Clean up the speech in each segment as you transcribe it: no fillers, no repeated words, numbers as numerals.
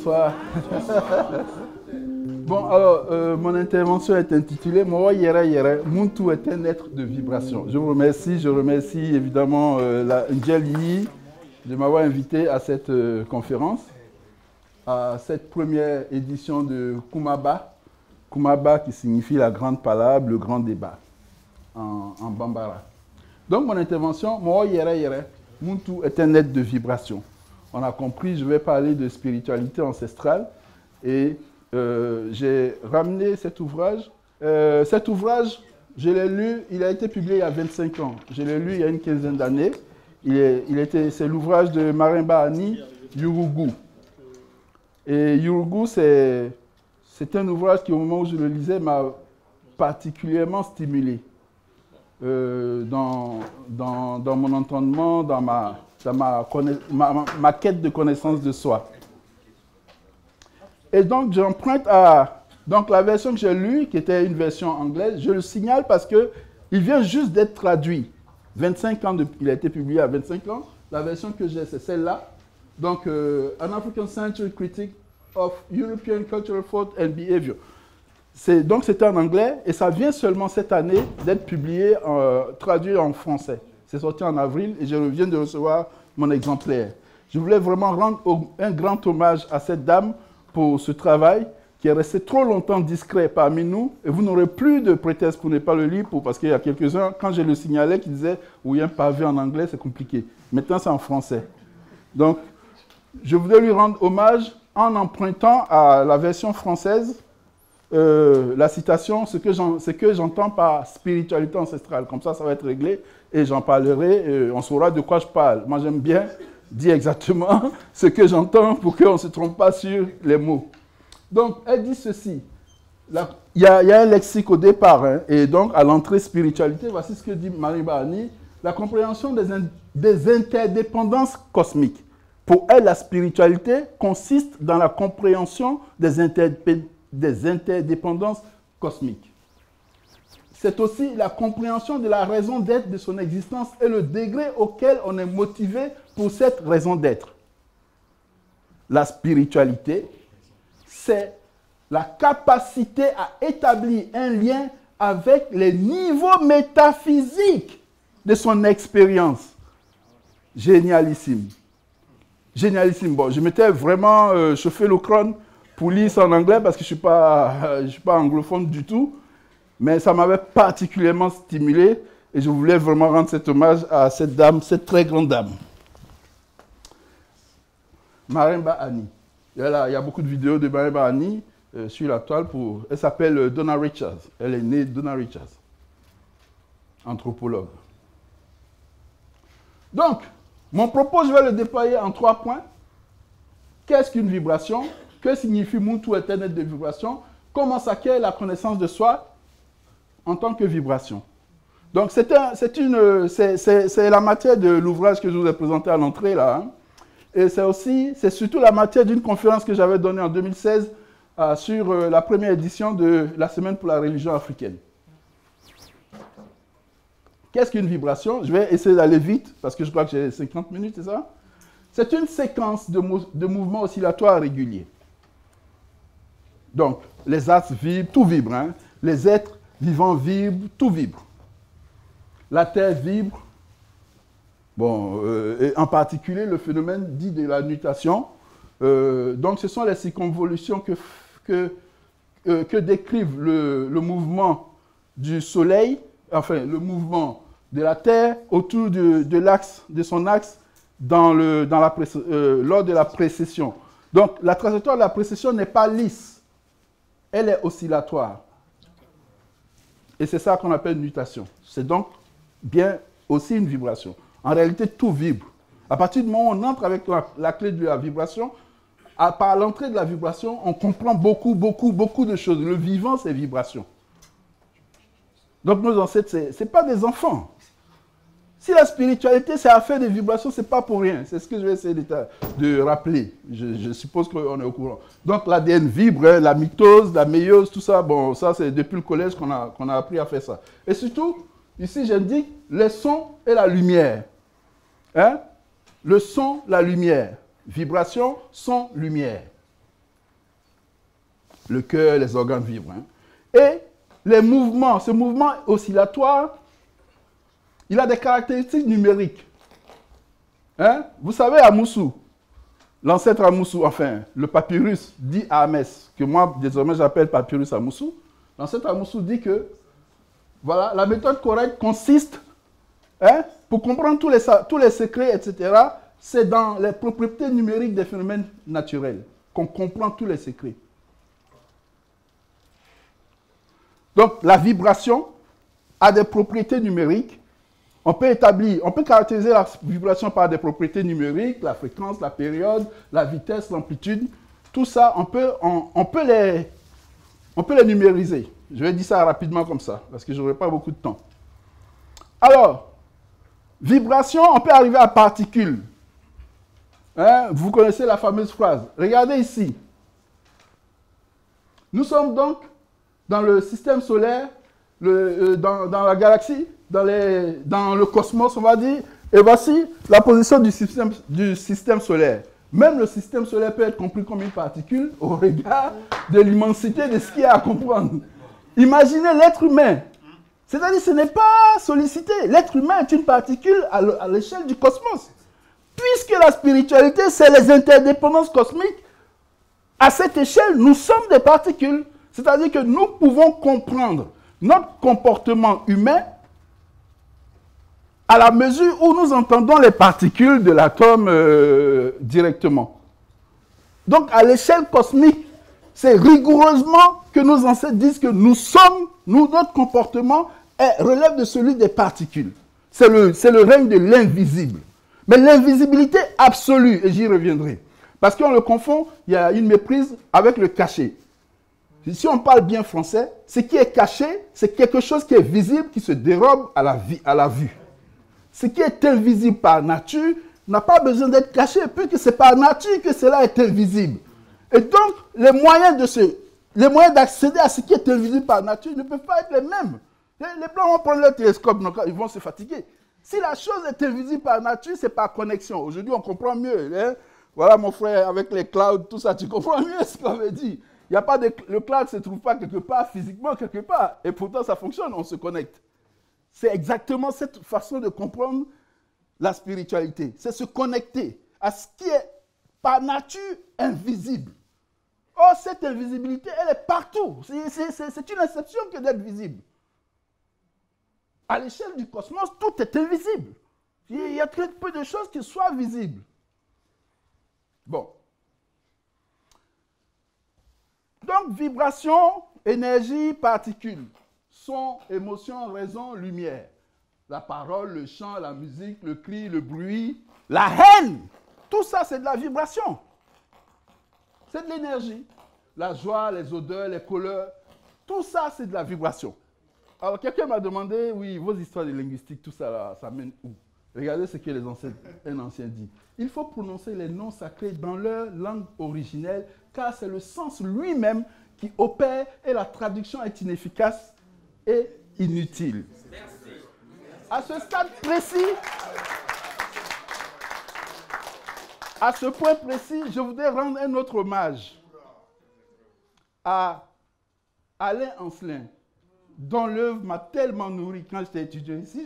bonsoir. Bon, alors, mon intervention est intitulée « Moi, Yere Yere, Muntu est un être de vibration ». Je vous remercie, évidemment Ndjeli de m'avoir invité à cette conférence, à cette première édition de Kumaba. Kumaba qui signifie la grande palabre, le grand débat en Bambara. Donc, mon intervention, « Moi, Yere Yere, Muntu est un être de vibration ». On a compris, je vais parler de spiritualité ancestrale et j'ai ramené cet ouvrage. Cet ouvrage, je l'ai lu, il a été publié il y a 25 ans. Je l'ai lu il y a une quinzaine d'années. C'est l'ouvrage de Marimba Ani, Yurugu. Et Yurugu, c'est un ouvrage qui, au moment où je le lisais, m'a particulièrement stimulé dans mon entendement, dans ma quête de connaissance de soi. Et donc, j'emprunte à la version que j'ai lue, qui était une version anglaise. Je le signale parce qu'il vient juste d'être traduit. 25 ans, il a été publié à 25 ans. La version que j'ai, c'est celle-là. Donc, An African Century Critique of European Cultural Thought and Behavior. Donc, c'était en anglais et ça vient seulement cette année d'être publié, traduit en français. C'est sorti en avril et je viens de recevoir mon exemplaire. Je voulais vraiment rendre un grand hommage à cette dame pour ce travail qui est resté trop longtemps discret parmi nous. Et vous n'aurez plus de prétexte pour ne pas le lire, parce qu'il y a quelques-uns, quand je le signalais, qui disaient « Oui, un pavé en anglais, c'est compliqué ». Maintenant, c'est en français. Donc, je voulais lui rendre hommage en empruntant à la version française la citation, ce que j'entends par spiritualité ancestrale. Comme ça va être réglé et j'en parlerai, on saura de quoi je parle. Moi, j'aime bien dire exactement ce que j'entends pour qu'on ne se trompe pas sur les mots. Donc, elle dit ceci. Il y a un lexique au départ, hein, et donc à l'entrée spiritualité, voici ce que dit Marimba Ani, la compréhension des interdépendances cosmiques. Pour elle, la spiritualité consiste dans la compréhension des interdépendances cosmiques. C'est aussi la compréhension de la raison d'être de son existence et le degré auquel on est motivé pour cette raison d'être. La spiritualité, c'est la capacité à établir un lien avec les niveaux métaphysiques de son expérience. Génialissime. Génialissime. Bon, je m'étais vraiment chauffé le crâne pour lire ça en anglais parce que je ne suis pas anglophone du tout. Mais ça m'avait particulièrement stimulé et je voulais vraiment rendre cet hommage à cette dame, cette très grande dame. Marimba Ani. Il y a beaucoup de vidéos de Marimba Ani sur la toile. Elle s'appelle Donna Richards. Elle est née Donna Richards, anthropologue. Donc, mon propos, je vais le déployer en 3 points. Qu'est-ce qu'une vibration? Que signifie Muntu est un être de vibration? Comment s'acquiert la connaissance de soi en tant que vibration? Donc, c'est la matière de l'ouvrage que je vous ai présenté à l'entrée, là. Hein. Et c'est surtout la matière d'une conférence que j'avais donnée en 2016 sur la première édition de la Semaine pour la religion africaine. Qu'est-ce qu'une vibration? Je vais essayer d'aller vite, parce que je crois que j'ai 50 minutes, c'est ça? C'est une séquence de mouvements oscillatoires réguliers. Donc, les astres vibrent, tout vibre. Hein. Les êtres vivants vibrent, tout vibre. La Terre vibre. Bon, et en particulier, le phénomène dit de la nutation. Donc, ce sont les circonvolutions que décrivent le mouvement du Soleil, enfin, le mouvement de la Terre autour de son axe lors de la précession. Donc, la trajectoire de la précession n'est pas lisse. Elle est oscillatoire. Et c'est ça qu'on appelle nutation. C'est donc bien aussi une vibration. En réalité, tout vibre. À partir du moment où on entre avec la clé de la vibration, par l'entrée de la vibration, on comprend beaucoup de choses. Le vivant, c'est vibration. Donc nos ancêtres, ce n'est pas des enfants. Si la spiritualité, c'est affaire de vibration, ce n'est pas pour rien. C'est ce que je vais essayer de rappeler. Je suppose qu'on est au courant. Donc l'ADN vibre, hein, la mitose, la méiose, tout ça. Bon, ça c'est depuis le collège qu'on a appris à faire ça. Et surtout, ici j'indique le son et la lumière. Hein? Le son, la lumière. Vibration, son, lumière. le cœur, les organes vibrent. Hein. Et les mouvements, ce mouvement oscillatoire, il a des caractéristiques numériques. Hein? Vous savez, Amoussou, l'ancêtre Amoussou, enfin, le papyrus dit à Ahmès, que moi, désormais, j'appelle papyrus Amoussou, l'ancêtre Amoussou dit que, voilà, la méthode correcte consiste, hein, pour comprendre tous les secrets, etc., c'est dans les propriétés numériques des phénomènes naturels qu'on comprend tous les secrets. Donc, la vibration a des propriétés numériques. On peut caractériser la vibration par des propriétés numériques, la fréquence, la période, la vitesse, l'amplitude. Tout ça, on peut les numériser. Je vais dire ça rapidement comme ça, parce que je n'aurai pas beaucoup de temps. Alors, vibration, on peut arriver à particules. Hein? Vous connaissez la fameuse phrase. Regardez ici. Nous sommes donc dans le système solaire, dans la galaxie, dans le cosmos, on va dire. Et voici la position du système solaire. Même le système solaire peut être compris comme une particule au regard de l'immensité de ce qu'il y a à comprendre. Imaginez l'être humain. C'est-à-dire que ce n'est pas sollicité. L'être humain est une particule à l'échelle du cosmos. Puisque la spiritualité, c'est les interdépendances cosmiques, à cette échelle, nous sommes des particules. C'est-à-dire que nous pouvons comprendre notre comportement humain à la mesure où nous entendons les particules de l'atome directement. Donc, à l'échelle cosmique, c'est rigoureusement que nos ancêtres disent que notre comportement relève de celui des particules. C'est le règne de l'invisible. Mais l'invisibilité absolue, et j'y reviendrai. Parce qu'on le confond, il y a une méprise avec le caché. Si on parle bien français, ce qui est caché, c'est quelque chose qui est visible, qui se dérobe à la vue. Ce qui est invisible par nature n'a pas besoin d'être caché, puisque c'est par nature que cela est invisible. Et donc, les moyens d'accéder à ce qui est invisible par nature ne peuvent pas être les mêmes. Les Blancs vont prendre leur télescope, donc ils vont se fatiguer. Si la chose est invisible par nature, c'est par connexion. Aujourd'hui, on comprend mieux. Hein? Voilà, mon frère, avec les clouds, tout ça, tu comprends mieux ce qu'on veut dire. Le cloud ne se trouve pas quelque part, physiquement quelque part. Et pourtant, ça fonctionne, on se connecte. C'est exactement cette façon de comprendre la spiritualité. C'est se connecter à ce qui est par nature invisible. Or, cette invisibilité, elle est partout. C'est une exception que d'être visible. À l'échelle du cosmos, tout est invisible. Il y a très peu de choses qui soient visibles. Bon. Donc, vibration, énergie, particules. Son, émotion, raison, lumière. La parole, le chant, la musique, le cri, le bruit, la haine. Tout ça, c'est de la vibration. C'est de l'énergie. La joie, les odeurs, les couleurs. Tout ça, c'est de la vibration. Alors, quelqu'un m'a demandé, oui, vos histoires de linguistique, tout ça, là, ça mène où? Regardez ce que un ancien dit. Il faut prononcer les noms sacrés dans leur langue originelle, car c'est le sens lui-même qui opère et la traduction est inefficace et inutile. Merci. À ce stade précis, à ce point précis, je voudrais rendre un autre hommage à Alain Ancelin, dont l'œuvre m'a tellement nourri quand j'étais étudiant ici,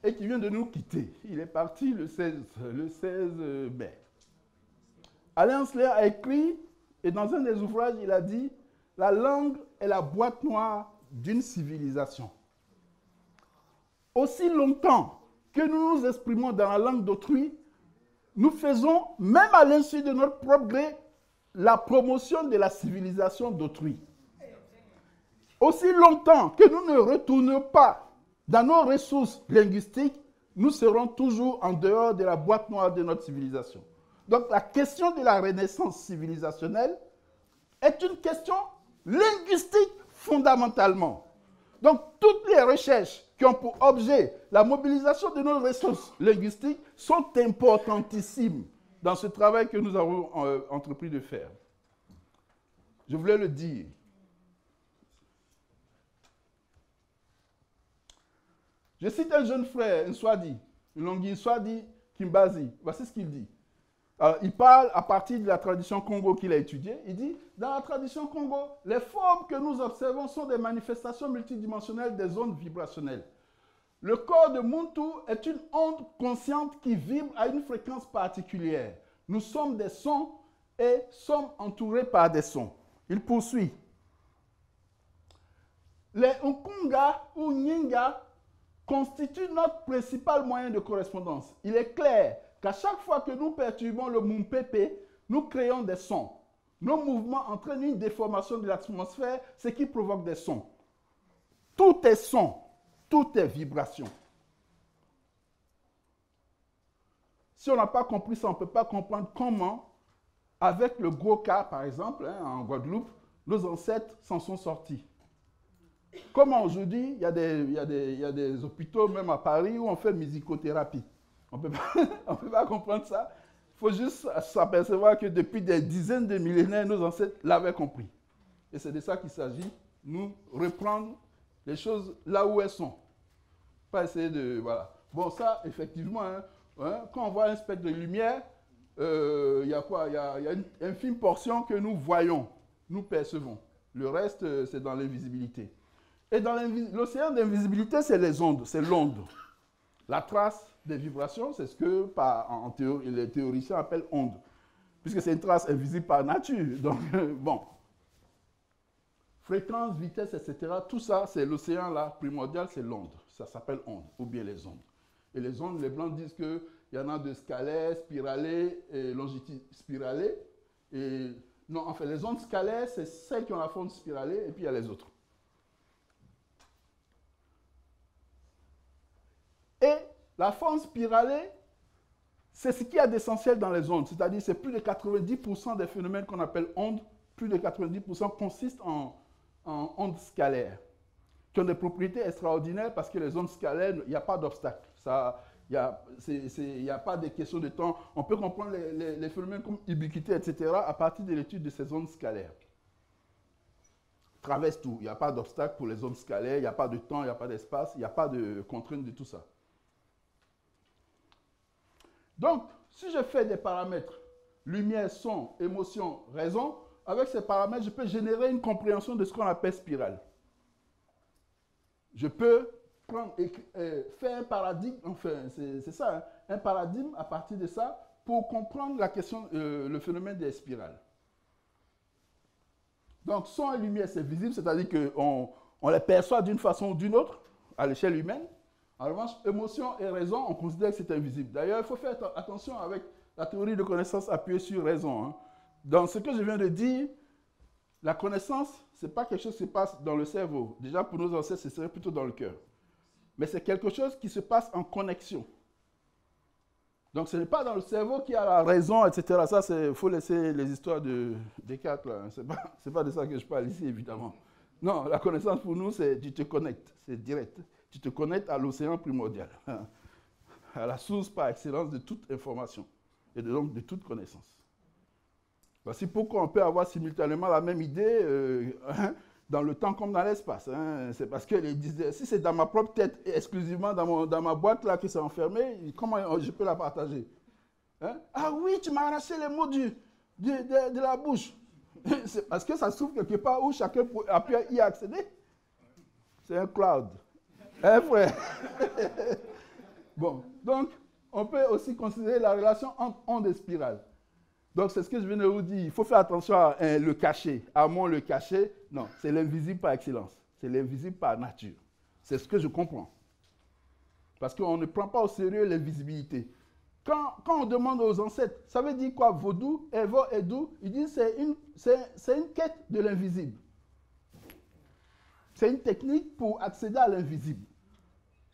et qui vient de nous quitter. Il est parti le 16 mai. Alain Ancelin a écrit, et dans un des ouvrages, il a dit « La langue est la boîte noire d'une civilisation. » Aussi longtemps que nous nous exprimons dans la langue d'autrui, nous faisons, même à l'insu de notre propre gré, la promotion de la civilisation d'autrui. Aussi longtemps que nous ne retournons pas dans nos ressources linguistiques, nous serons toujours en dehors de la boîte noire de notre civilisation. Donc la question de la renaissance civilisationnelle est une question linguistique fondamentalement. Donc toutes les recherches qui ont pour objet la mobilisation de nos ressources linguistiques sont importantissimes dans ce travail que nous avons entrepris de faire. Je voulais le dire. Je cite un jeune frère, un Swadi, un Longin Swadi Kimbazi. Voici ce qu'il dit. Alors, il parle à partir de la tradition Congo qu'il a étudiée. Il dit, dans la tradition Congo, les formes que nous observons sont des manifestations multidimensionnelles des ondes vibrationnelles. Le corps de Muntu est une onde consciente qui vibre à une fréquence particulière. Nous sommes des sons et sommes entourés par des sons. Il poursuit. Les Nkunga ou Nyinga constituent notre principal moyen de correspondance. Il est clair qu'à chaque fois que nous perturbons le Mumpepe, nous créons des sons. Nos mouvements entraînent une déformation de l'atmosphère, ce qui provoque des sons. Tout est son, tout est vibration. Si on n'a pas compris ça, on ne peut pas comprendre comment, avec le gros cas, par exemple, en Guadeloupe, nos ancêtres s'en sont sortis. Comment aujourd'hui, il y a des hôpitaux, même à Paris, où on fait musicothérapie. On ne peut pas comprendre ça. Il faut juste s'apercevoir que depuis des dizaines de millénaires, nos ancêtres l'avaient compris. Et c'est de ça qu'il s'agit, nous reprendre les choses là où elles sont. Pas essayer de... Voilà. Bon, ça, effectivement, quand on voit un spectre de lumière, il y a quoi? Il y a une infime portion que nous voyons, nous percevons. Le reste, c'est dans l'invisibilité. Et dans l'océan d'invisibilité, c'est les ondes, c'est l'onde. La trace des vibrations, c'est ce que les théoriciens appellent onde, puisque c'est une trace invisible par nature. Donc, bon. Fréquence, vitesse, etc., tout ça, c'est l'océan là, primordial, c'est l'onde. Ça s'appelle onde, ou bien les ondes. Et les ondes, les blancs disent qu'il y en a de scalaires, spiralées et longitudinales. Et non, en fait, les ondes scalaires, c'est celles qui ont la forme spiralée, et puis il y a les autres. Et la forme spiralée, c'est ce qu'il y a d'essentiel dans les ondes. C'est-à-dire, c'est plus de 90% des phénomènes qu'on appelle ondes, plus de 90% consistent en ondes scalaires, qui ont des propriétés extraordinaires parce que les ondes scalaires, il n'y a pas d'obstacle. Il n'y a pas de question de temps. On peut comprendre les phénomènes comme ubiquité, etc., à partir de l'étude de ces ondes scalaires. Traverse tout. Il n'y a pas d'obstacle pour les ondes scalaires, il n'y a pas de temps, il n'y a pas d'espace, il n'y a pas de contrainte de tout ça. Donc, si je fais des paramètres, lumière, son, émotion, raison, avec ces paramètres, je peux générer une compréhension de ce qu'on appelle spirale. Je peux faire un paradigme, enfin, c'est ça, hein, un paradigme à partir de ça pour comprendre la question, le phénomène des spirales. Donc, son et lumière, c'est visible, c'est-à-dire qu'on les perçoit d'une façon ou d'une autre à l'échelle humaine. En revanche, émotion et raison, on considère que c'est invisible. D'ailleurs, il faut faire attention avec la théorie de connaissance appuyée sur raison. Hein. Dans ce que je viens de dire, la connaissance, ce n'est pas quelque chose qui se passe dans le cerveau. Déjà, pour nos ancêtres, ce serait plutôt dans le cœur. Mais c'est quelque chose qui se passe en connexion. Donc, ce n'est pas dans le cerveau qu'il y a la raison, etc. Ça, il faut laisser les histoires de Descartes. Ce n'est pas de ça que je parle ici, évidemment. Non, la connaissance pour nous, c'est tu te connectes, c'est direct. Tu te connectes à l'océan primordial, à la source par excellence de toute information et donc de toute connaissance. Voici pourquoi on peut avoir simultanément la même idée dans le temps comme dans l'espace. Hein. C'est parce que si c'est dans ma propre tête, exclusivement dans ma boîte là que c'est enfermé, comment je peux la partager? Hein? Ah oui, tu m'as arraché les mots de la bouche. C'est parce que ça se trouve quelque part où chacun a pu y accéder. C'est un cloud. Hein, frère? Bon, donc, on peut aussi considérer la relation entre ondes et spirales. Donc, c'est ce que je viens de vous dire. Il faut faire attention à le caché. Amont, le caché, non, c'est l'invisible par excellence. C'est l'invisible par nature. C'est ce que je comprends. Parce qu'on ne prend pas au sérieux l'invisibilité. Quand on demande aux ancêtres, ça veut dire quoi? Vaudou, Evo, Edou, ils disent que c'est une quête de l'invisible. C'est une technique pour accéder à l'invisible.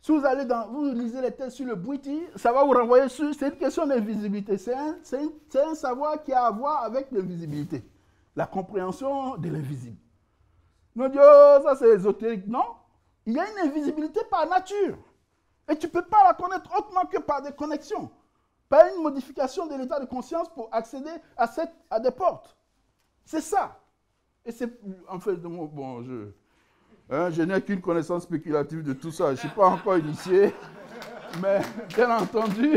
Si vous lisez les textes sur le Bwiti, ça va vous renvoyer sur... C'est une question d'invisibilité. C'est un savoir qui a à voir avec l'invisibilité. La compréhension de l'invisible. Non, Dieu, ça c'est ésotérique. Non. Il y a une invisibilité par nature. Et tu ne peux pas la connaître autrement que par des connexions. Par une modification de l'état de conscience pour accéder à des portes. C'est ça. Et c'est... En fait, bon, je n'ai qu'une connaissance spéculative de tout ça. Je ne suis pas encore initié. Mais bien entendu,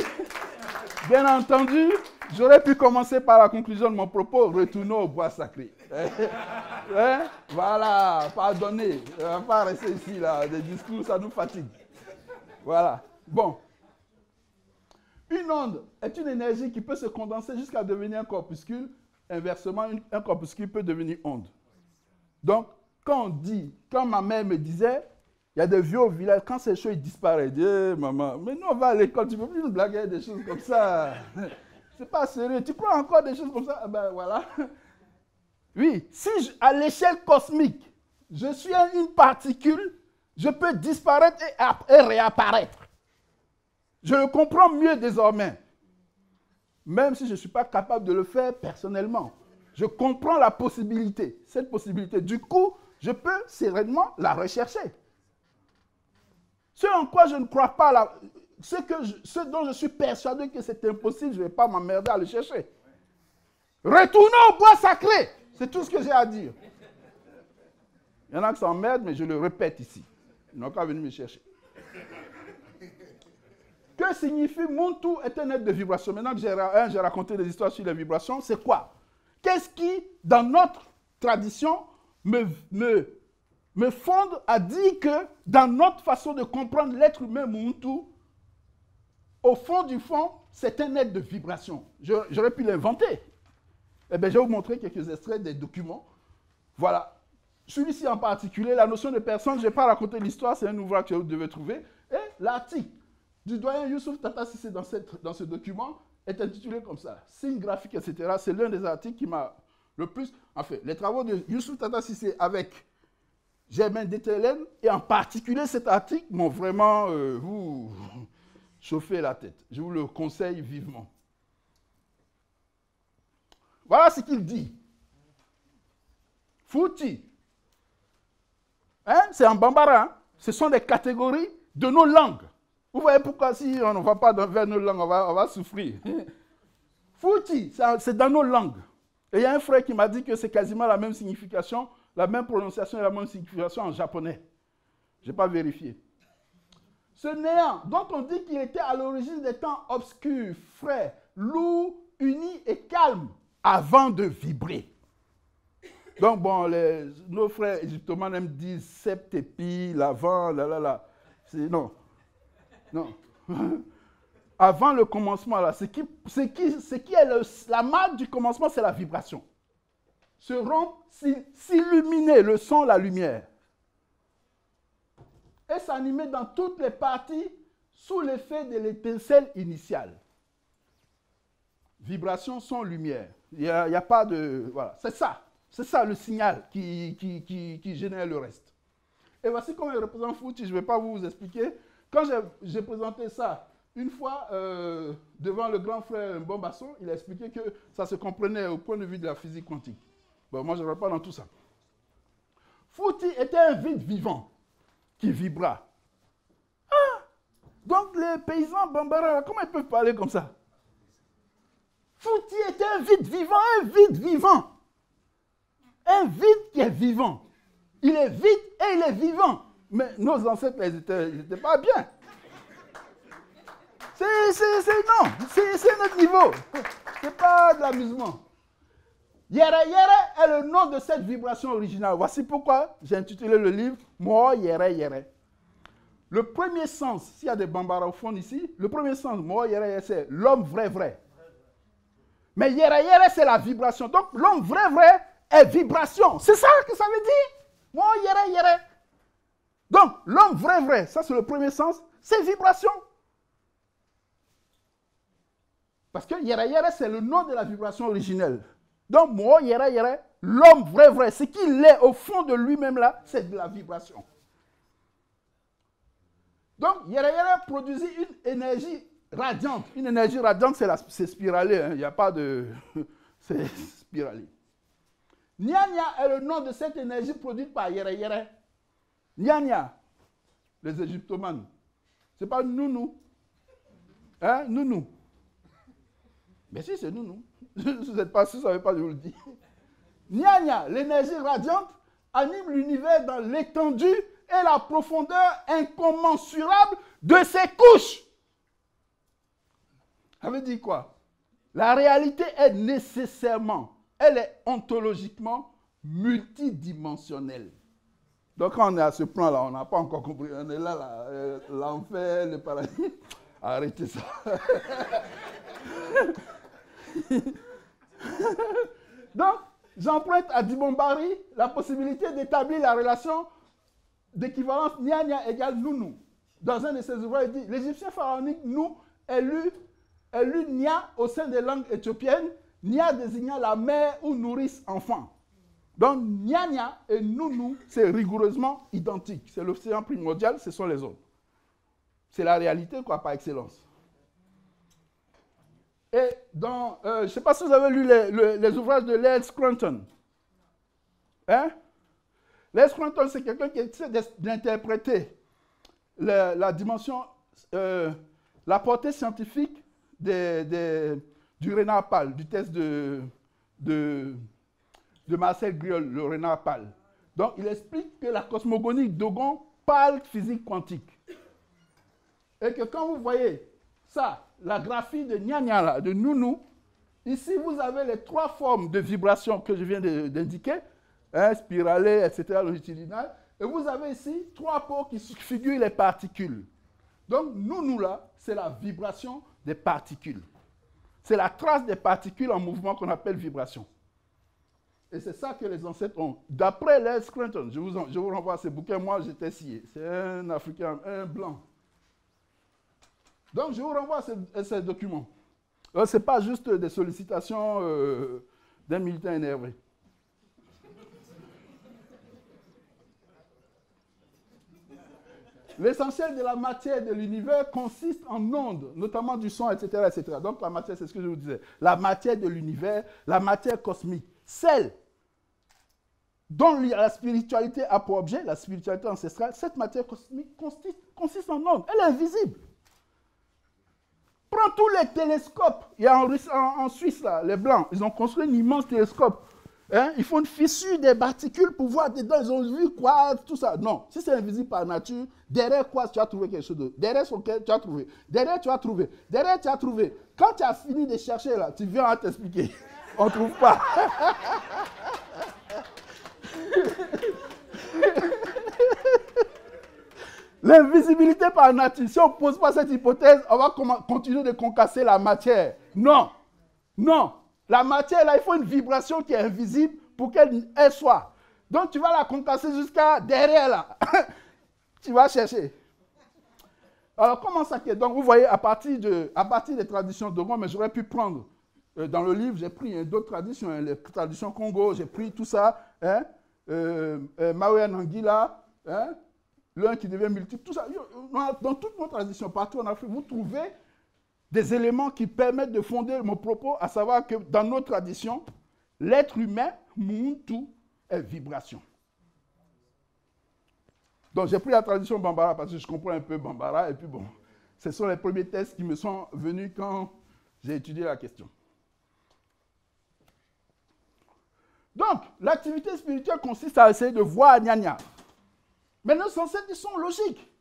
J'aurais pu commencer par la conclusion de mon propos. Retournons au bois sacré. Voilà, pardonnez. On ne va pas rester ici, là. Des discours, ça nous fatigue. Voilà. Bon. Une onde est une énergie qui peut se condenser jusqu'à devenir un corpuscule. Inversement, un corpuscule peut devenir onde. Donc, quand ma mère me disait, il y a des vieux au village, quand ces choses disparaissent, je dis, maman, mais nous on va à l'école, tu ne peux plus nous blaguer des choses comme ça. C'est pas sérieux, tu crois encore des choses comme ça? Ben voilà. Oui, si à l'échelle cosmique, je suis une particule, je peux disparaître et réapparaître. Je le comprends mieux désormais. Même si je ne suis pas capable de le faire personnellement. Je comprends la possibilité, cette possibilité. Du coup, je peux sereinement la rechercher. Ce en quoi je ne crois pas, ce dont je suis persuadé que c'est impossible, je ne vais pas m'emmerder à le chercher. Retournons au bois sacré. C'est tout ce que j'ai à dire. Il y en a qui s'emmerdent, mais je le répète ici. Ils n'ont qu'à venir me chercher. Que signifie Muntu est un être de vibration? Maintenant que j'ai raconté des histoires sur les vibrations, c'est quoi? Qu'est-ce qui, dans notre tradition, me fonde à dire que dans notre façon de comprendre l'être humain Muntu, au fond du fond, c'est un être de vibration. J'aurais pu l'inventer. Eh bien, je vais vous montrer quelques extraits des documents. Voilà. Celui-ci en particulier, la notion de personne, je n'ai pas raconté l'histoire, c'est un ouvrage que vous devez trouver. Et l'article du doyen Youssouf Tata Cissé dans ce document est intitulé comme ça. Signe graphique, etc. C'est l'un des articles qui m'a le plus... En fait, les travaux de Youssouf Tata Cissé avec Germain Detelène, et en particulier cet article, m'ont vraiment vous chauffé la tête. Je vous le conseille vivement. Voilà ce qu'il dit. Fouti. Hein? C'est en bambara. Hein? Ce sont des catégories de nos langues. Vous voyez pourquoi si on ne va pas vers nos langues, on va souffrir. Fouti, c'est dans nos langues. Et il y a un frère qui m'a dit que c'est quasiment la même signification, la même prononciation et la même signification en japonais. Je n'ai pas vérifié. Ce néant, dont on dit qu'il était à l'origine des temps obscurs, frais, lourds, unis et calmes, avant de vibrer. Donc, bon, nos frères égyptomanes aiment dire septépi, l'avant, non. Non. Avant le commencement, là, ce qui est la marque du commencement, c'est la vibration. Se rompre, s'illuminer, le son, la lumière. Et s'animer dans toutes les parties sous l'effet de l'étincelle initiale. Vibration, son, lumière. Il n'y a pas de... Voilà, c'est ça. C'est ça le signal qui génère le reste. Et voici comment il représente Fouti. Je ne vais pas vous expliquer. Quand j'ai présenté ça une fois devant le grand frère Bombasson, il a expliqué que ça se comprenait au point de vue de la physique quantique. Bon, moi, je ne vais pas dans tout ça. Fouti était un vide vivant qui vibra. Ah! Donc, les paysans Bambara, comment ils peuvent parler comme ça? Fouti était un vide vivant, un vide vivant. Un vide qui est vivant. Il est vide et il est vivant. Mais nos ancêtres, ils n'étaient pas bien. Non, c'est notre niveau. C'est pas de l'amusement. Yere Yere est le nom de cette vibration originale. Voici pourquoi j'ai intitulé le livre Mo Yere Yere. Le premier sens, s'il y a des Bambara au fond ici, le premier sens, Mo Yere Yere, c'est l'homme vrai. Mais Yere Yere, c'est la vibration. Donc l'homme vrai est vibration. C'est ça que ça veut dire. Mo Yere Yere. Donc l'homme vrai, ça c'est le premier sens, c'est vibration. Parce que Yere Yere, c'est le nom de la vibration originelle. Donc, Mo Yere Yere, l'homme vrai, ce qu'il est au fond de lui-même là, c'est de la vibration. Donc, Yere Yere produisit une énergie radiante. Une énergie radiante, c'est spiralé. Hein. Il n'y a pas de... c'est spiralé. Nyanya est le nom de cette énergie produite par Yere Yere. Nyanya, les égyptomanes. Ce n'est pas Nounou. Hein, Nounou. Mais si, c'est Nounou. Vous n'êtes pas sûr, vous ne savez pas, je vous le dis. Nyanya, l'énergie radiante, anime l'univers dans l'étendue et la profondeur incommensurable de ses couches. Ça veut dire quoi? La réalité est nécessairement, elle est ontologiquement multidimensionnelle. Donc quand on est à ce plan-là, on n'a pas encore compris. On est là, l'enfer, le paradis. Arrêtez ça. Donc, j'emprunte à Dibombari la possibilité d'établir la relation d'équivalence Nya égale Nounou. Dans un de ses ouvrages, il dit l'Égyptien pharaonique Nou est lu Nya au sein des langues éthiopiennes, Nya désignant la mère ou nourrice enfant. Donc, Nya et Nounou, c'est rigoureusement identique. C'est l'océan primordial, ce sont les autres. C'est la réalité, quoi, par excellence. Et dans, je ne sais pas si vous avez lu les ouvrages de Laird Scranton. Hein? Laird Scranton, c'est quelqu'un qui essaie d'interpréter la dimension, la portée scientifique du renard pâle, du test de Marcel Griol, le renard pâle. Donc, il explique que la cosmogonie Dogon parle physique quantique. Et que quand vous voyez ça, la graphie de Nya, de Nounou, ici, vous avez les 3 formes de vibration que je viens d'indiquer, hein, spiralée, etc., longitudinale. Et vous avez ici 3 pôles qui figurent les particules. Donc, Nounou, là, c'est la vibration des particules. C'est la trace des particules en mouvement qu'on appelle vibration. Et c'est ça que les ancêtres ont. D'après Laird Scranton, je vous renvoie à ce bouquin, moi j'étais scié. C'est un Africain, un blanc. Donc, je vous renvoie à ces documents. Ce n'est pas juste des sollicitations d'un militant énervé. L'essentiel de la matière de l'univers consiste en ondes, notamment du son, etc., etc. Donc, la matière, c'est ce que je vous disais. La matière de l'univers, la matière cosmique, celle dont la spiritualité a pour objet, la spiritualité ancestrale, cette matière cosmique consiste en ondes. Elle est invisible. Prends tous les télescopes. Il y a en Suisse, là, les Blancs, ils ont construit un immense télescope. Hein? Ils font une fissure des particules pour voir dedans. Ils ont vu quoi, tout ça. Non, si c'est invisible par nature, derrière quoi tu as trouvé quelque chose d'autre. Derrière ce que tu as trouvé. Derrière tu as trouvé. Derrière tu as trouvé. Quand tu as fini de chercher, là, tu viens à t'expliquer. On ne trouve pas. L'invisibilité par nature, si on ne pose pas cette hypothèse, on va continuer de concasser la matière. Non, non. La matière, là, il faut une vibration qui est invisible pour qu'elle soit. Donc, tu vas la concasser jusqu'à derrière, là. Tu vas chercher. Alors, comment ça qu'est? Donc, vous voyez, à partir des traditions Dogon, mais j'aurais pu prendre, dans le livre, j'ai pris d'autres traditions, les traditions Congo, j'ai pris tout ça, hein, Maouya Nangila, hein, l'un qui devient multiple, tout ça. Dans toutes nos traditions, partout en Afrique, vous trouvez des éléments qui permettent de fonder mon propos, à savoir que dans nos traditions, l'être humain, Muntu, est vibration. Donc j'ai pris la tradition Bambara parce que je comprends un peu Bambara, et puis bon, ce sont les premiers tests qui me sont venus quand j'ai étudié la question. Donc, l'activité spirituelle consiste à essayer de voir Nya. Mais nos ancêtres, ils sont logiques.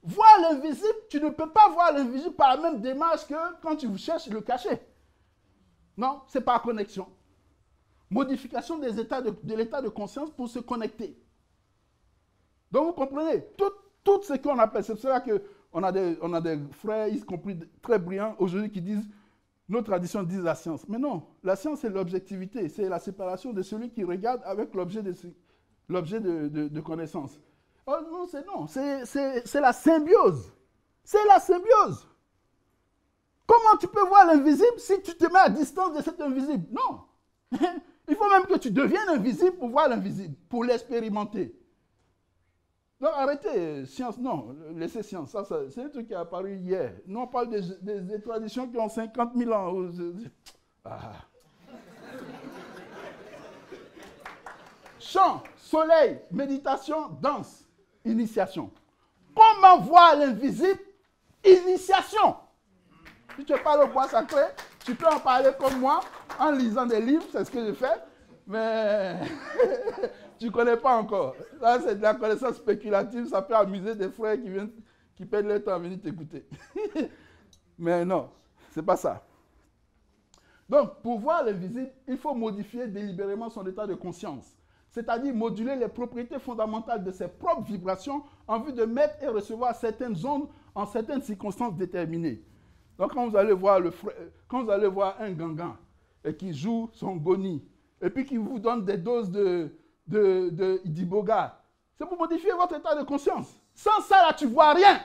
Voir l'invisible, tu ne peux pas voir l'invisible par la même démarche que quand tu cherches le cacher. Non, c'est par connexion. Modification de l'état de conscience pour se connecter. Donc vous comprenez, tout ce qu'on appelle, c'est pour cela qu'on a des frères, y compris très brillants, aujourd'hui qui disent, nos traditions disent la science. Mais non, la science c'est l'objectivité, c'est la séparation de celui qui regarde avec l'objet de connaissance. Oh non, c'est la symbiose. C'est la symbiose. Comment tu peux voir l'invisible si tu te mets à distance de cet invisible? Non. Il faut même que tu deviennes invisible pour voir l'invisible, pour l'expérimenter. Donc arrêtez, science, non, laissez science. Ça, c'est un truc qui est apparu hier. Nous, on parle des traditions qui ont 50 000 ans. Ah. Chant, soleil, méditation, danse, initiation. Comment voir l'invisible? Initiation. Si tu parles au bois sacré, tu peux en parler comme moi, en lisant des livres, c'est ce que je fais, mais tu ne connais pas encore. Là, c'est de la connaissance spéculative, ça peut amuser des frères qui perdent leur temps à venir t'écouter. Mais non, ce n'est pas ça. Donc, pour voir l'invisible, il faut modifier délibérément son état de conscience, c'est-à-dire moduler les propriétés fondamentales de ses propres vibrations en vue de mettre et recevoir certaines ondes en certaines circonstances déterminées. Donc, quand vous allez voir, un gangan et qui joue son goni, et puis qui vous donne des doses d'iboga, c'est pour modifier votre état de conscience. Sans ça, là, tu ne vois rien.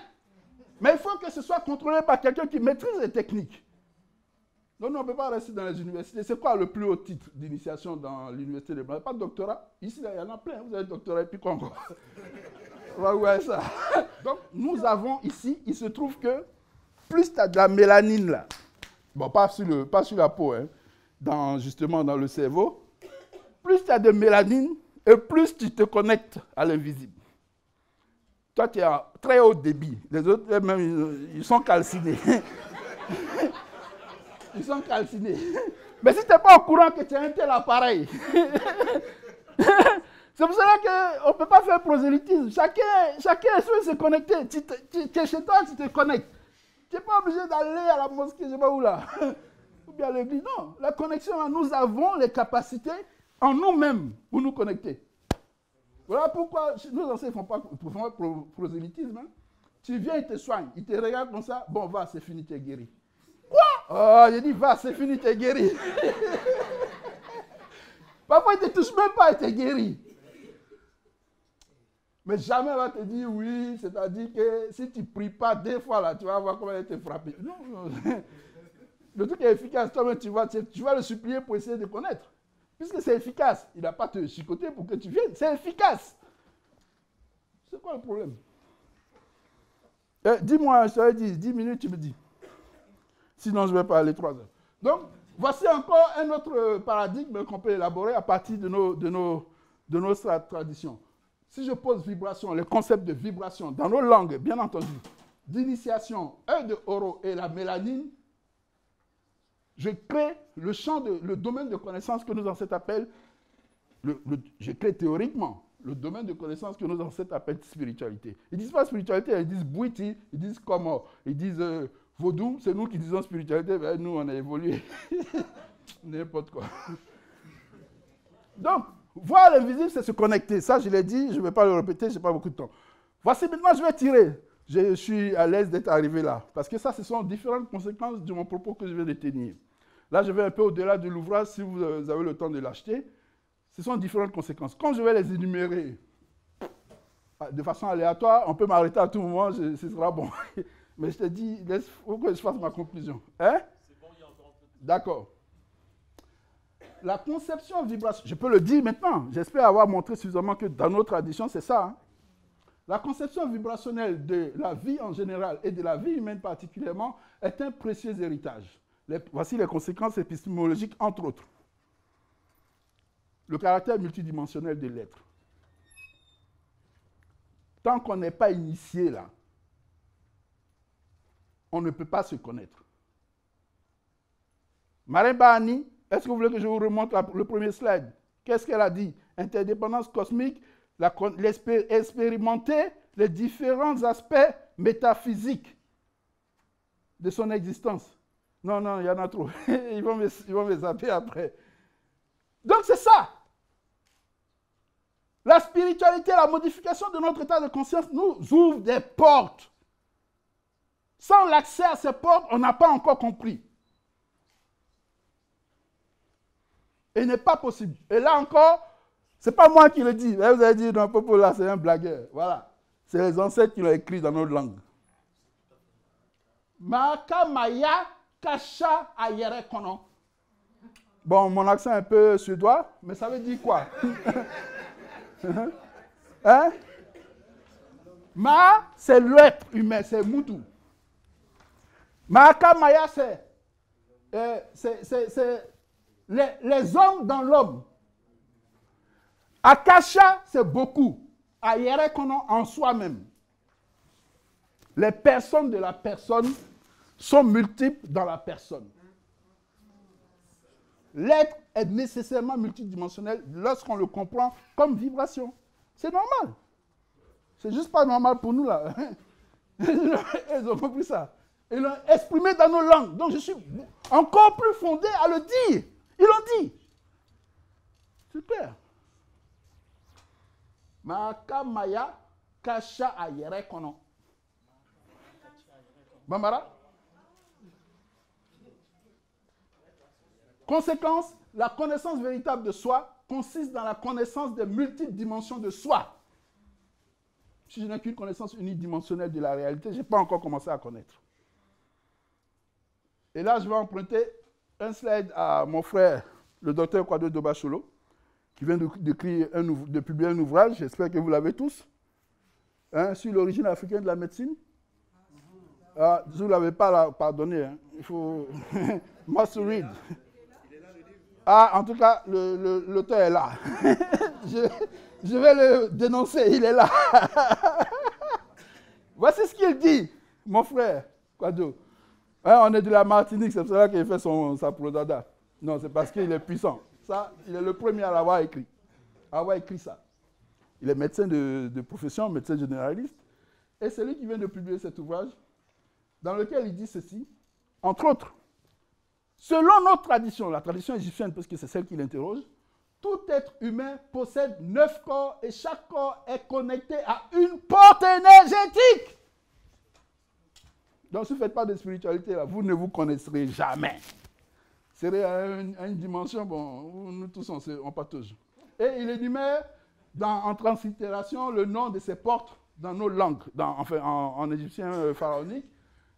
Mais il faut que ce soit contrôlé par quelqu'un qui maîtrise les techniques. Donc, on ne peut pas rester dans les universités. C'est quoi le plus haut titre d'initiation dans l'université de Blanc? Pas de doctorat. Ici, là, il y en a plein. Vous avez le doctorat et puis quoi encore? On va voir ça. Donc, nous avons ici, il se trouve que plus tu as de la mélanine là, bon, pas sur la peau, hein, justement dans le cerveau, plus tu as de mélanine et plus tu te connectes à l'invisible. Toi, tu es à très haut débit. Les autres, même, ils sont calcinés. Ils sont calcinés. Mais si tu n'es pas au courant que tu as un tel appareil, c'est pour cela qu'on ne peut pas faire prosélytisme. Chacun essaie de se connecter. Tu es chez toi, tu te connectes. Tu n'es pas obligé d'aller à la mosquée, je ne sais pas où là. Ou bien à l'église. Non, la connexion, là, nous avons les capacités en nous-mêmes pour nous connecter. Voilà pourquoi nos anciens ne font pas prosélytisme. Hein. Tu viens, ils te soignent. Ils te regardent comme ça. Bon, va, c'est fini, tu es guéri. Quoi? Oh, j'ai dit, va, c'est fini, tu es guéri. Parfois, ils ne te touchent même pas et tu es guéri. Mais jamais elle va te dire oui, c'est-à-dire que si tu ne pries pas 2 fois, là, tu vas voir comment elle te frappe. Non, non. Le truc est efficace. Toi-même, tu vas le supplier pour essayer de connaître. Puisque c'est efficace. Il n'a pas te chicoter pour que tu viennes. C'est efficace. C'est quoi le problème? Dis-moi, je t'avais dit, 10 minutes, tu me dis. Sinon, je ne vais pas aller 3 heures. Donc, voici encore un autre paradigme qu'on peut élaborer à partir de nos traditions. Si je pose vibration, le concept de vibration dans nos langues, bien entendu, d'initiation, œil de Oro et la mélanine, je crée le domaine de connaissance que nos ancêtres appellent, je crée théoriquement le domaine de connaissance que nos ancêtres appellent spiritualité. Ils ne disent pas spiritualité, ils disent bouiti, ils disent comment, ils disent vaudou, c'est nous qui disons spiritualité, ben nous on a évolué. N'importe quoi. Donc, voir l'invisible, c'est se connecter. Ça, je l'ai dit, je ne vais pas le répéter, je n'ai pas beaucoup de temps. Voici maintenant, je vais tirer. Je suis à l'aise d'être arrivé là. Parce que ça, ce sont différentes conséquences de mon propos que je viens de tenir. Là, je vais un peu au-delà de l'ouvrage, si vous avez le temps de l'acheter. Ce sont différentes conséquences. Quand je vais les énumérer de façon aléatoire, on peut m'arrêter à tout moment, ce sera bon. Mais je te dis, il faut que je fasse ma conclusion. Hein? C'est bon, il y a encore un peu. D'accord. La conception vibration, je peux le dire maintenant, j'espère avoir montré suffisamment que dans nos traditions, c'est ça. Hein? La conception vibrationnelle de la vie en général et de la vie humaine particulièrement est un précieux héritage. Voici les conséquences épistémologiques, entre autres. Le caractère multidimensionnel de l'être. Tant qu'on n'est pas initié là, on ne peut pas se connaître. Marimba Ani, est-ce que vous voulez que je vous remonte le premier slide? Qu'est-ce qu'elle a dit? Interdépendance cosmique, expérimenter les différents aspects métaphysiques de son existence. Non, non, il y en a trop. Ils vont me zapper après. Donc c'est ça. La spiritualité, la modification de notre état de conscience nous ouvre des portes. Sans l'accès à ces portes, on n'a pas encore compris. Et il n'est pas possible. Et là encore, ce n'est pas moi qui le dis. Vous avez dit, non, Popo, là, c'est un blagueur. Voilà. C'est les ancêtres qui l'ont écrit dans notre langue. Maka Maya Kasha Ayere Kono. Bon, mon accent est un peu suédois, mais ça veut dire quoi? Hein? Ma, c'est l'être humain, c'est Moutou. Maka Maya, c'est les hommes dans l'homme. Akasha, c'est beaucoup. Ayere Kono, en soi-même. Les personnes de la personne sont multiples dans la personne. L'être est nécessairement multidimensionnel lorsqu'on le comprend comme vibration. C'est normal. C'est juste pas normal pour nous là. Ils ont compris ça. Ils l'ont exprimé dans nos langues. Donc je suis encore plus fondé à le dire. Ils l'ont dit. Super. Maka Maya Kasha Ayere Kono. Bambara. Conséquence, la connaissance véritable de soi consiste dans la connaissance des multiples dimensions de soi. Si je n'ai qu'une connaissance unidimensionnelle de la réalité, je n'ai pas encore commencé à connaître. Et là, je vais emprunter un slide à mon frère, le docteur Kwadwo Dobacholo, qui vient de publier un ouvrage, j'espère que vous l'avez tous, hein, sur l'origine africaine de la médecine. Ah, je ne l'avais pas là, pardonnez, hein. Il faut... must read. Ah, en tout cas, l'auteur est là. je vais le dénoncer, il est là. Voici ce qu'il dit, mon frère Kwadwo. Hein, on est de la Martinique, c'est pour ça qu'il fait sa prodada. Non, c'est parce qu'il est puissant. Ça, il est le premier à l'avoir écrit. À avoir écrit ça. Il est médecin de profession, médecin généraliste. Et c'est lui qui vient de publier cet ouvrage, dans lequel il dit ceci, entre autres. Selon notre tradition, la tradition égyptienne, parce que c'est celle qui l'interroge, tout être humain possède 9 corps et chaque corps est connecté à une porte énergétique. Donc, si vous ne faites pas de spiritualité, là, vous ne vous connaîtrez jamais. C'est à une dimension, bon, nous tous, on patauge. Et il énumère en translittération le nom de ces portes dans nos langues, en égyptien pharaonique,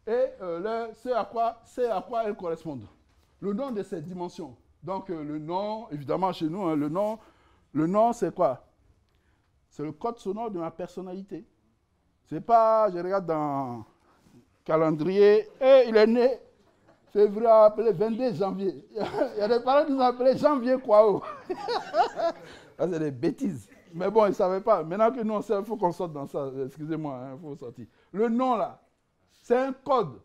et c'est à quoi elles correspondent. Le nom de ces dimensions. Donc, le nom, évidemment, chez nous, hein, le nom, c'est quoi? C'est le code sonore de ma personnalité. C'est pas, je regarde dans calendrier, et il est né février, appelé 22 janvier. Il y a des parents qui nous ont appelé janvier Kwao. Ça, c'est des bêtises. Mais bon, ils ne savaient pas. Maintenant que nous, on sait, il faut qu'on sorte dans ça. Excusez-moi, il faut sortir. Le nom, là, c'est un code.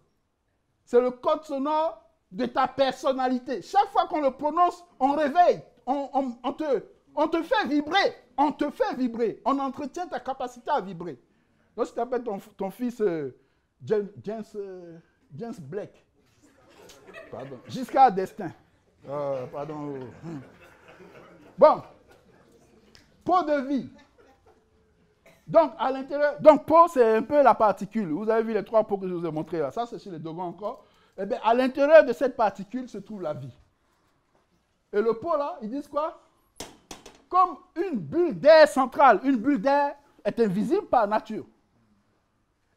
C'est le code sonore de ta personnalité. Chaque fois qu'on le prononce, on réveille. On te fait vibrer. On te fait vibrer. On entretient ta capacité à vibrer. Donc, si tu appelles ton fils James Blake, pardon, jusqu'à destin. Pardon. Bon. Pot de vie. Donc, à l'intérieur, donc pot, c'est un peu la particule. Vous avez vu les 3 pots que je vous ai montrés là. Ça, c'est chez les Dogons encore. Eh bien, à l'intérieur de cette particule se trouve la vie. Et le pot là, ils disent quoi? Comme une bulle d'air centrale. Une bulle d'air est invisible par nature.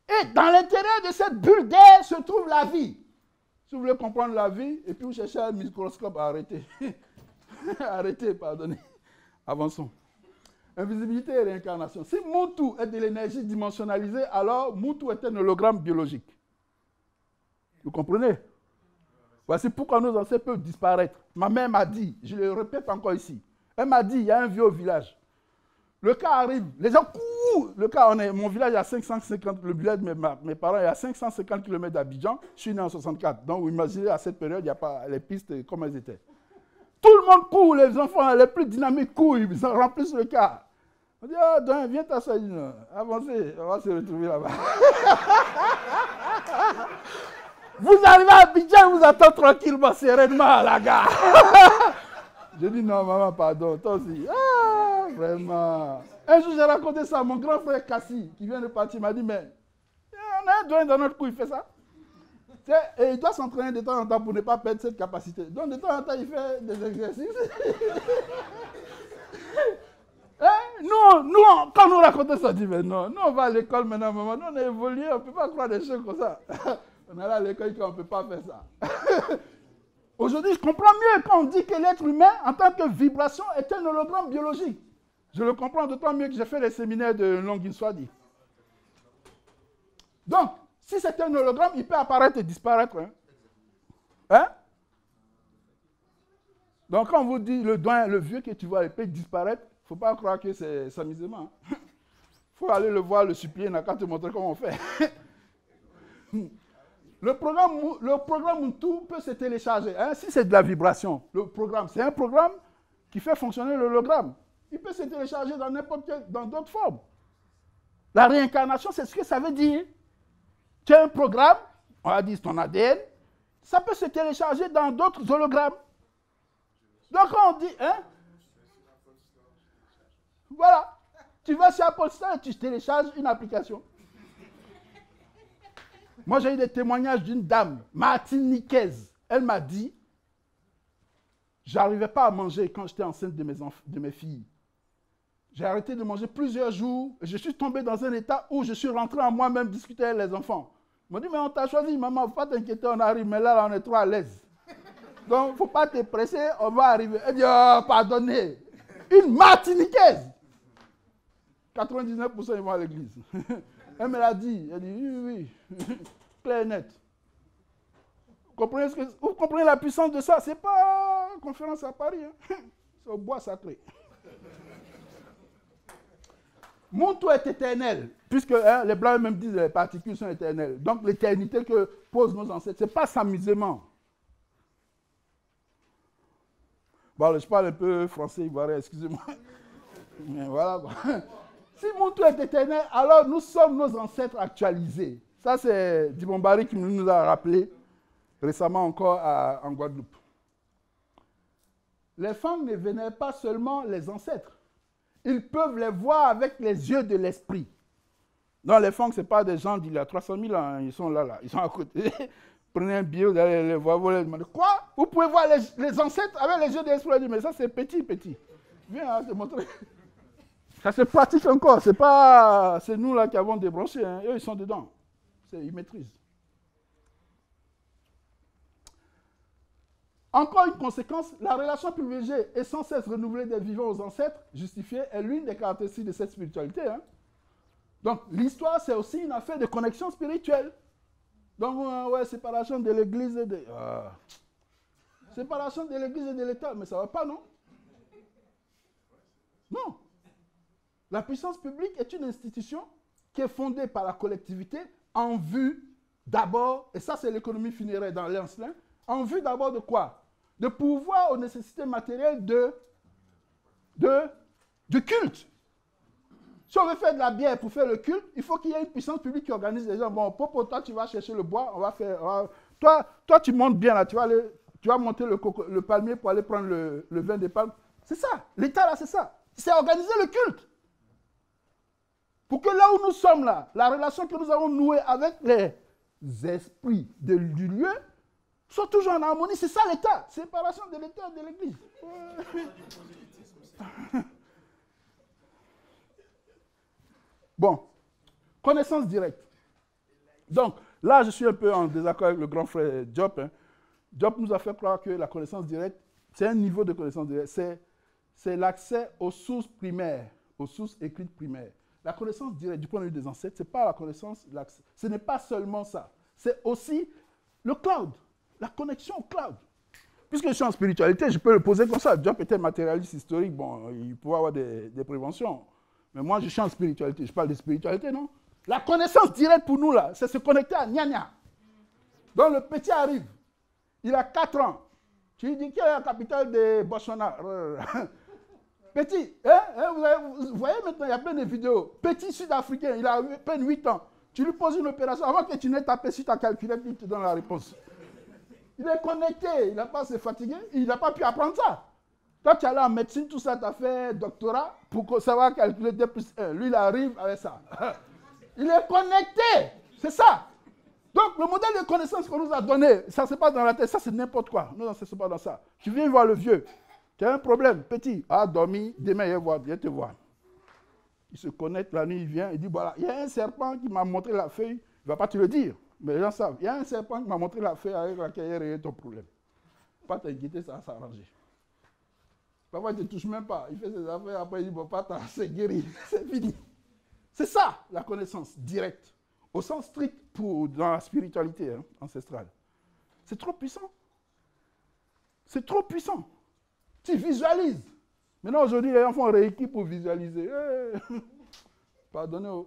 Et dans l'intérieur de cette bulle d'air se trouve la vie. Si vous voulez comprendre la vie, et puis vous cherchez un microscope, arrêtez. Arrêtez, pardonnez. Avançons. Invisibilité et réincarnation. Si Muntu est de l'énergie dimensionnalisée, alors Muntu est un hologramme biologique. Vous comprenez? Voici pourquoi nos ancêtres peuvent disparaître. Ma mère m'a dit, je le répète encore ici, elle m'a dit, il y a un vieux au village. Le cas arrive, les gens courent. Le cas, mon village est à 550, le village de mes parents est à 550 km d'Abidjan. Je suis né en 64. Donc, vous imaginez, à cette période, il n'y a pas les pistes comme elles étaient. Tout le monde court, les enfants les plus dynamiques courent, ils remplissent le car. On dit, ah, oh, viens t'asseoir, avancez, on va se retrouver là-bas. Vous arrivez à Abidjan, vous attendez tranquillement, sereinement à la gare. Je dis, non, maman, pardon, toi aussi. Ah, vraiment. Un jour, j'ai raconté ça à mon grand frère Kassi, qui vient de partir, m'a dit, mais on a un doigt dans notre cou, il fait ça. Et il doit s'entraîner de temps en temps pour ne pas perdre cette capacité. Donc, de temps en temps, il fait des exercices. Nous, quand nous racontons ça, on dit, mais non, nous, on va à l'école maintenant, maman, nous, on a évolué, on ne peut pas croire des choses comme ça. On est allé à l'école qu'on ne peut pas faire ça. Aujourd'hui, je comprends mieux quand on dit que l'être humain, en tant que vibration, est un hologramme biologique. Je le comprends d'autant mieux que j'ai fait les séminaires de Longue Swadi. Donc, si c'est un hologramme, il peut apparaître et disparaître. Hein? Donc, quand on vous dit le vieux que tu vois, il peut disparaître, il ne faut pas croire que c'est s'amusement. Il faut aller le voir, le supplier, n'a qu'à te montrer comment on fait. Le programme Muntu peut se télécharger. Hein? Si c'est de la vibration, le programme, c'est un programme qui fait fonctionner l'hologramme. Il peut se télécharger dans d'autres formes. La réincarnation, c'est ce que ça veut dire. Tu as un programme on a dit ton ADN, ça peut se télécharger dans d'autres hologrammes. Donc on dit, hein? Voilà. Tu vas sur Apple Store et tu télécharges une application. Moi, j'ai eu des témoignages d'une dame, martiniquaise. Elle m'a dit, j'arrivais pas à manger quand j'étais enceinte de mes filles. J'ai arrêté de manger plusieurs jours et je suis tombé dans un état où je suis rentré en moi-même discuter avec les enfants. Ils m'ont dit, mais on t'a choisi, maman, il ne faut pas t'inquiéter, on arrive, mais là, on est trop à l'aise. Donc, il ne faut pas te presser, on va arriver. Elle dit, oh, pardonnez. Une martiniquaise. 99% ils vont à l'église. Elle me l'a dit. Elle dit, oui, oui. Clair et net. Vous comprenez la puissance de ça? Ce n'est pas une conférence à Paris. Hein? C'est au bois sacré. Mon toit est éternel. Puisque hein, les Blancs même disent que les particules sont éternelles. Donc l'éternité que posent nos ancêtres, ce n'est pas s'amusement. Bon, je parle un peu français ivoirien, excusez-moi. Mais voilà. Si mon toit est éternel, alors nous sommes nos ancêtres actualisés. Ça, c'est Dibombari qui nous a rappelé récemment encore en Guadeloupe. Les Fang ne vénèrent pas seulement les ancêtres. Ils peuvent les voir avec les yeux de l'esprit. Non, les Fang, ce n'est pas des gens d'il y a 300 000 ans. Ils sont là. Ils sont à côté. Prenez un billet, vous allez les voir, vous allez demander, quoi? Vous pouvez voir les ancêtres avec les yeux de l'esprit. Mais ça, c'est petit. Viens, te montrer. Ça se pratique encore. C'est nous là qui avons débranché. Hein. Eux, ils sont dedans. Ils maîtrisent. Encore une conséquence, la relation privilégiée et sans cesse renouvelée des vivants aux ancêtres justifiés est l'une des caractéristiques de cette spiritualité. Hein. Donc, l'histoire, c'est aussi une affaire de connexion spirituelle. Donc, ouais, séparation de l'Église et de... séparation de l'Église et de l'État, mais ça ne va pas, non? Non. La puissance publique est une institution qui est fondée par la collectivité en vue d'abord, et ça c'est l'économie funéraire dans l'Ancelin, en vue d'abord de quoi? De pourvoir aux nécessités matérielles de culte. Si on veut faire de la bière pour faire le culte, il faut qu'il y ait une puissance publique qui organise les gens. Bon, Popo, toi tu vas chercher le bois, on va faire... Toi tu montes bien là, tu vas monter le palmier pour aller prendre le vin des palmes. C'est ça, l'État là c'est ça. C'est organiser le culte. Pour que là où nous sommes là, la relation que nous avons nouée avec les esprits du lieu soit toujours en harmonie. C'est ça l'État. Séparation de l'État et de l'Église. Bon, connaissance directe. Donc, là, je suis un peu en désaccord avec le grand frère Diop. Hein. Diop nous a fait croire que la connaissance directe, c'est un niveau de connaissance directe. C'est l'accès aux sources primaires, aux sources écrites primaires. La connaissance directe du point de vue des ancêtres, ce n'est pas la connaissance, ce n'est pas seulement ça. C'est aussi le cloud, la connexion au cloud. Puisque je suis en spiritualité, je peux le poser comme ça. Diop était matérialiste historique, bon, il pouvait avoir des préventions. Mais moi, je suis en spiritualité. Je parle de spiritualité, non? La connaissance directe pour nous, là, c'est se connecter à Nyanya. Donc, le petit arrive. Il a 4 ans. Tu lui dis, quelle est la capitale de Botswana? Petit, hein, vous voyez maintenant, il y a plein de vidéos. Petit sud-africain, il a à peine 8 ans. Tu lui poses une opération, avant que tu n'aies tapé sur ta calculette, il te donne la réponse. Il est connecté, il n'a pas à se fatiguer, il n'a pas pu apprendre ça. Toi, tu es allé en médecine, tout ça, tu as fait doctorat pour savoir calculer 2 plus 1. Lui, il arrive avec ça. Il est connecté, c'est ça. Donc, le modèle de connaissance qu'on nous a donné, ça ne se passe dans la tête, ça c'est n'importe quoi. Nous, on ne se passe pas dans ça. Tu viens voir le vieux. Tu as un problème, petit. Ah, dormi, demain, viens te voir. Il se connecte, la nuit, il vient, il dit, voilà, il y a un serpent qui m'a montré la feuille, il ne va pas te le dire, mais les gens savent. Il y a un serpent qui m'a montré la feuille avec laquelle il a réglé ton problème. Pas t'inquiéter, ça va s'arranger. Parfois, il ne te touche même pas. Il fait ses affaires, après, il dit, bon, pas c'est guéri, c'est fini. C'est ça, la connaissance directe, au sens strict dans la spiritualité ancestrale. C'est trop puissant. C'est trop puissant. Tu visualises. Maintenant, aujourd'hui, les gens font rééquipe pour visualiser. Pardonnez-moi.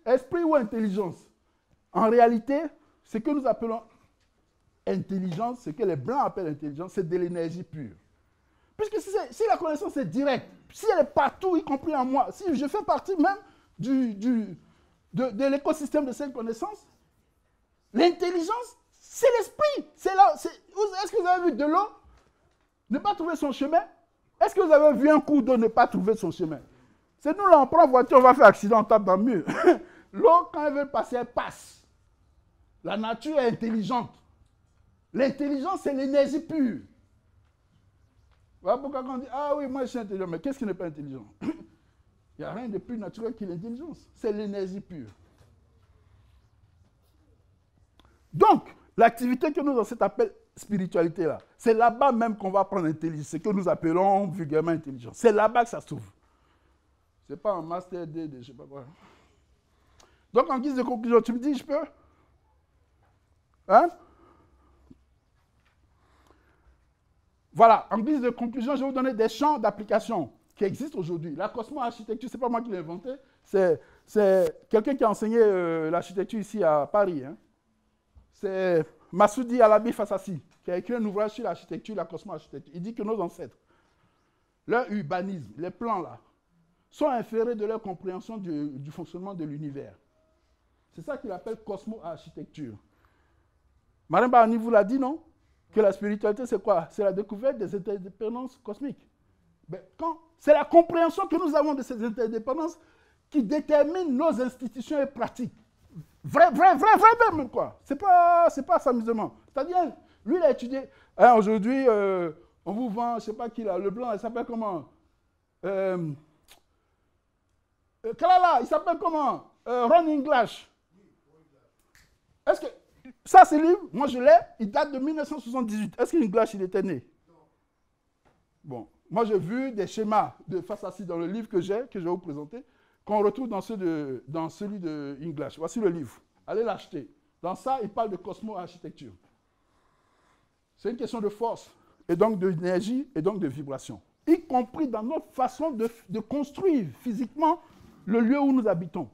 Esprit ou intelligence? En réalité, ce que nous appelons intelligence, ce que les Blancs appellent intelligence, c'est de l'énergie pure. Puisque si la connaissance est directe, si elle est partout, y compris en moi, si je fais partie même de l'écosystème de cette connaissance, L'intelligence, c'est l'esprit. Est-ce que vous avez vu de l'eau ne pas trouver son chemin? Est-ce que vous avez vu un cours d'eau ne pas trouver son chemin? C'est nous là, on prend la voiture, on va faire accident, on tape dans le mur. L'eau, quand elle veut passer, elle passe. La nature est intelligente. L'intelligence, c'est l'énergie pure. Voilà pourquoi on dit, ah oui, moi je suis intelligent, mais qu'est-ce qui n'est pas intelligent? Il n'y a rien de plus naturel que l'intelligence. C'est l'énergie pure. Donc, l'activité que nous appelle spiritualité là, c'est là-bas même qu'on va prendre l'intelligence, ce que nous appelons vulgairement intelligence. C'est là-bas que ça se trouve. Ce n'est pas un master D, je ne sais pas quoi. Donc, en guise de conclusion, tu me dis, je peux? Hein? Voilà, en guise de conclusion, je vais vous donner des champs d'application qui existent aujourd'hui. La cosmo-architecture, ce n'est pas moi qui l'ai inventé, c'est quelqu'un qui a enseigné l'architecture ici à Paris. Hein. C'est Massoudi Alabi Fassassi, qui a écrit un ouvrage sur l'architecture, la cosmo-architecture. Il dit que nos ancêtres, leur urbanisme, les plans là, sont inférés de leur compréhension du fonctionnement de l'univers. C'est ça qu'il appelle cosmo-architecture. Marine Barani vous l'a dit, non? Que la spiritualité, c'est quoi? C'est la découverte des interdépendances cosmiques. C'est la compréhension que nous avons de ces interdépendances qui détermine nos institutions et pratiques. Vrai, même quoi. C'est pas s'amusement. C'est-à-dire, lui, il a étudié. Hein, aujourd'hui, on vous vend, je ne sais pas qui là, le blanc, il s'appelle comment? Kalala, il s'appelle comment? Ron English. Est-ce que ça, ce livre, moi je l'ai, il date de 1978. Est-ce qu'English, il était né? Non. Bon, moi j'ai vu des schémas de Fassassi dans le livre que je vais vous présenter, qu'on retrouve dans celui de English. Voici le livre. Allez l'acheter. Dans ça, il parle de cosmo-architecture. C'est une question de force, et donc d'énergie, et donc de vibration. Y compris dans notre façon de construire physiquement le lieu où nous habitons.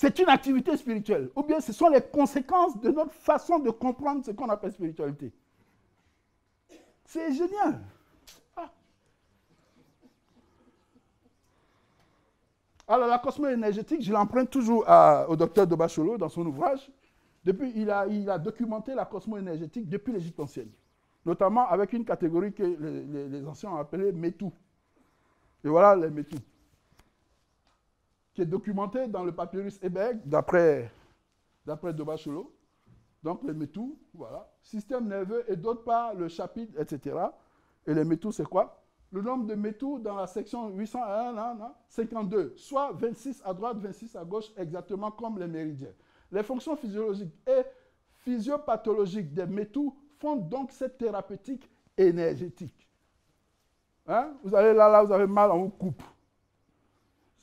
C'est une activité spirituelle, ou bien ce sont les conséquences de notre façon de comprendre ce qu'on appelle spiritualité. C'est génial. Ah. Alors la cosmo-énergétique, je l'emprunte toujours au docteur de Bacholo dans son ouvrage. Depuis, il a documenté la cosmo-énergétique depuis l'Égypte ancienne, notamment avec une catégorie que les anciens ont appelée Métou. Et voilà les Métou, qui est documenté dans le papyrus Ebeg, d'après Dobacholo. Donc les métaux, voilà. Système nerveux et d'autre part le chapitre, etc. Et les métaux, c'est quoi? Le nombre de métaux dans la section 801, 52, soit 26 à droite, 26 à gauche, exactement comme les méridiens. Les fonctions physiologiques et physiopathologiques des métaux font donc cette thérapeutique énergétique. Hein? Vous allez là, vous avez mal, on vous coupe.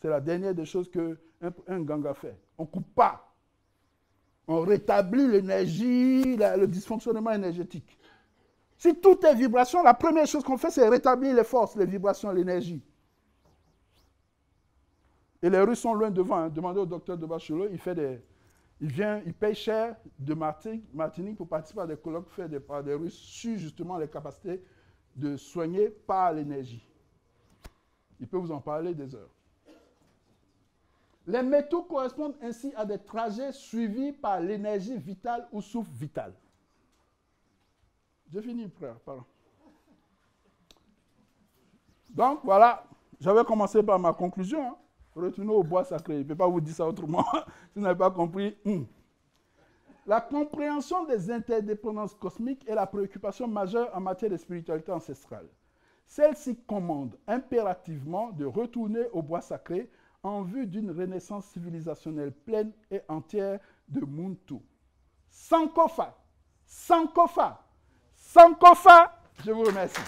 C'est la dernière des choses qu'un ganga fait. On ne coupe pas. On rétablit l'énergie, le dysfonctionnement énergétique. Si tout est vibration, la première chose qu'on fait, c'est rétablir les forces, les vibrations, l'énergie. Et les Russes sont loin devant. Hein. Demandez au docteur de Bachelot, il paye cher de Martinique pour participer à des colloques faits par des Russes sur justement les capacités de soigner par l'énergie. Il peut vous en parler des heures. Les métaux correspondent ainsi à des trajets suivis par l'énergie vitale ou souffle vital. J'ai fini, frère. Pardon. Donc, voilà. J'avais commencé par ma conclusion. Hein. Retournez au bois sacré. Je ne peux pas vous dire ça autrement. Si vous n'avez pas compris. La compréhension des interdépendances cosmiques est la préoccupation majeure en matière de spiritualité ancestrale. Celle-ci commande impérativement de retourner au bois sacré en vue d'une renaissance civilisationnelle pleine et entière de Muntu. Sankofa, Sankofa, Sankofa, je vous remercie.